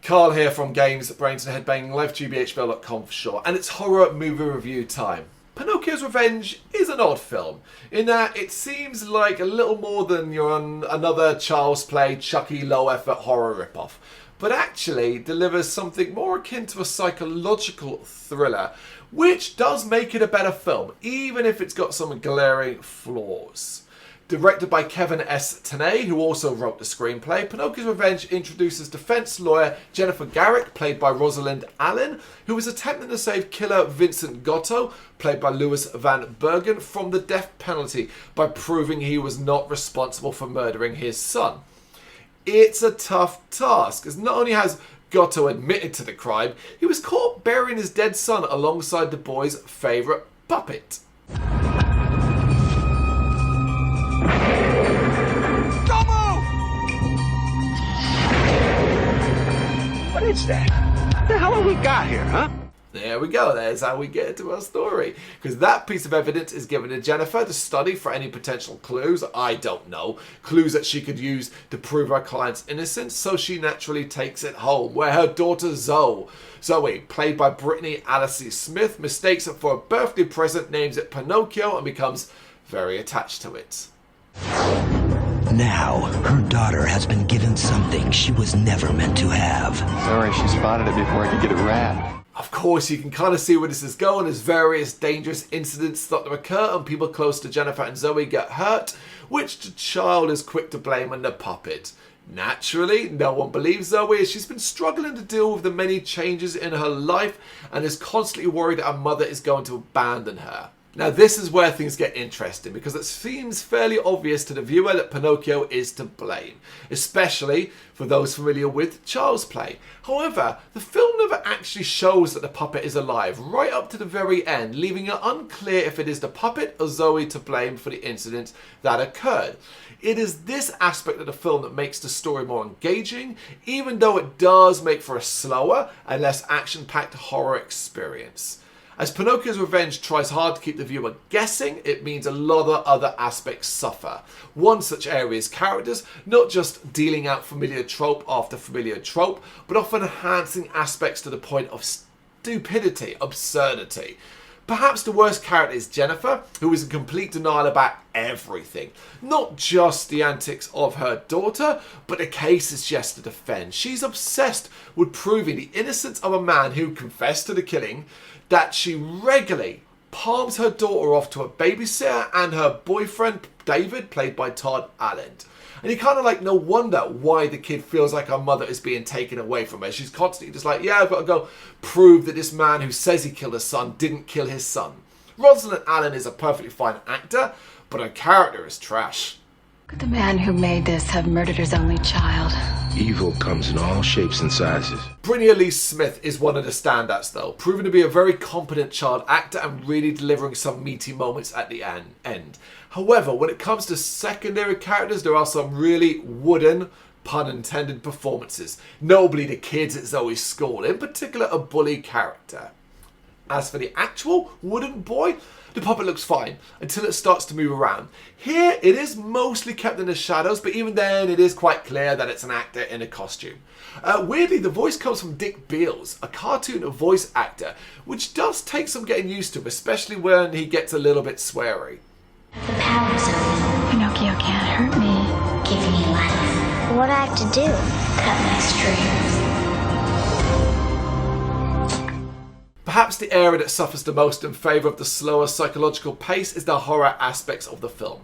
Carl here from Brrraaains Head-Banging Life, gbhblofficial for short, and it's horror movie review time. Pinocchio's Revenge is an odd film, in that it seems like a little more than you're on another Child's Play, chucky, low-effort horror ripoff, but actually delivers something more akin to a psychological thriller, which does make it a better film, even if it's got some glaring flaws. Directed by Kevin S. Tanay, who also wrote the screenplay, Pinocchio's Revenge introduces defense lawyer Jennifer Garrick, played by Rosalind Allen, who is attempting to save killer Vincent Gotto, played by Louis Van Bergen, from the death penalty by proving he was not responsible for murdering his son. It's a tough task, as not only has Gotto admitted to the crime, he was caught burying his dead son alongside the boy's favourite puppet. What is that? What the hell have we got here, huh? There we go, there's how we get into our story. Because that piece of evidence is given to Jennifer to study for any potential clues, I don't know, clues that she could use to prove her client's innocence, so she naturally takes it home, where her daughter Zoe, played by Brittany Alice Smith, mistakes it for a birthday present, names it Pinocchio, and becomes very attached to it. Now, her daughter has been given something she was never meant to have. Sorry, she spotted it before I could get it wrapped. Of course, you can kind of see where this is going as various dangerous incidents start to occur and people close to Jennifer and Zoe get hurt, which the child is quick to blame on the puppet. Naturally, no one believes Zoe as she's been struggling to deal with the many changes in her life and is constantly worried that her mother is going to abandon her. Now this is where things get interesting, because it seems fairly obvious to the viewer that Pinocchio is to blame, especially for those familiar with Child's Play. However, the film never actually shows that the puppet is alive right up to the very end, leaving it unclear if it is the puppet or Zoe to blame for the incident that occurred. It is this aspect of the film that makes the story more engaging, even though it does make for a slower and less action-packed horror experience. As Pinocchio's Revenge tries hard to keep the viewer guessing, it means a lot of other aspects suffer. One such area is characters, not just dealing out familiar trope after familiar trope, but often enhancing aspects to the point of stupidity, absurdity. Perhaps the worst character is Jennifer, who is in complete denial about everything. Not just the antics of her daughter, but the cases she has to defend. She's obsessed with proving the innocence of a man who confessed to the killing, that she regularly palms her daughter off to a babysitter and her boyfriend, David, played by Todd Allen. And you kind of like no wonder why the kid feels like her mother is being taken away from her. She's constantly just like, yeah, I've got to go prove that this man who says he killed her son didn't kill his son. Rosalind Allen is a perfectly fine actor, but her character is trash. Could the man who made this have murdered his only child? Evil comes in all shapes and sizes. Brittany Alice Smith is one of the standouts though, proving to be a very competent child actor and really delivering some meaty moments at the end. However, when it comes to secondary characters, there are some really wooden, pun intended, performances. Notably the kids at Zoe's school, in particular a bully character. As for the actual wooden boy, the puppet looks fine until it starts to move around. Here it is mostly kept in the shadows, but even then it is quite clear that it's an actor in a costume. Weirdly, the voice comes from Dick Beals, a cartoon voice actor, which does take some getting used to, especially when he gets a little bit sweary. The power zone. Pinocchio can't hurt me. Give me life. What I have to do? Cut my strings. Perhaps the area that suffers the most in favour of the slower psychological pace is the horror aspects of the film.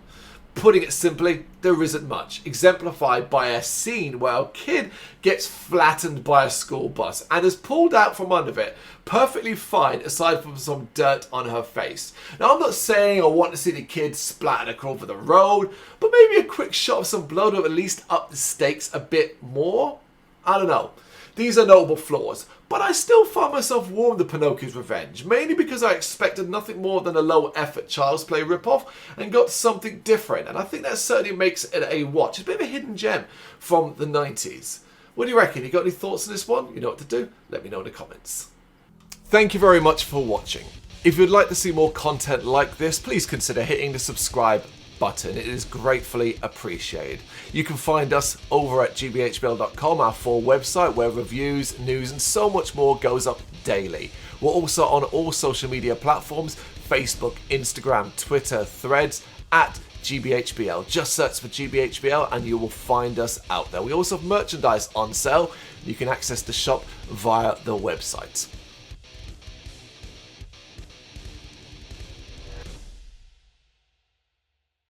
Putting it simply, there isn't much, exemplified by a scene where a kid gets flattened by a school bus and is pulled out from under it, perfectly fine aside from some dirt on her face. Now I'm not saying I want to see the kid splattered across the road, but maybe a quick shot of some blood would at least up the stakes a bit more? I don't know. These are notable flaws, but I still found myself warm to Pinocchio's Revenge, mainly because I expected nothing more than a low-effort Child's Play ripoff and got something different, and I think that certainly makes it a watch. It's a bit of a hidden gem from the 90s. What do you reckon? You got any thoughts on this one? You know what to do? Let me know in the comments. Thank you very much for watching. If you'd like to see more content like this, please consider hitting the subscribe button. It is gratefully appreciated. You can find us over at gbhbl.com, our full website, where reviews, news, and so much more goes up daily. We're also on all social media platforms: Facebook, Instagram, Twitter, Threads, at GBHBL. Just search for GBHBL and you will find us out there. We also have merchandise on sale. You can access the shop via the website.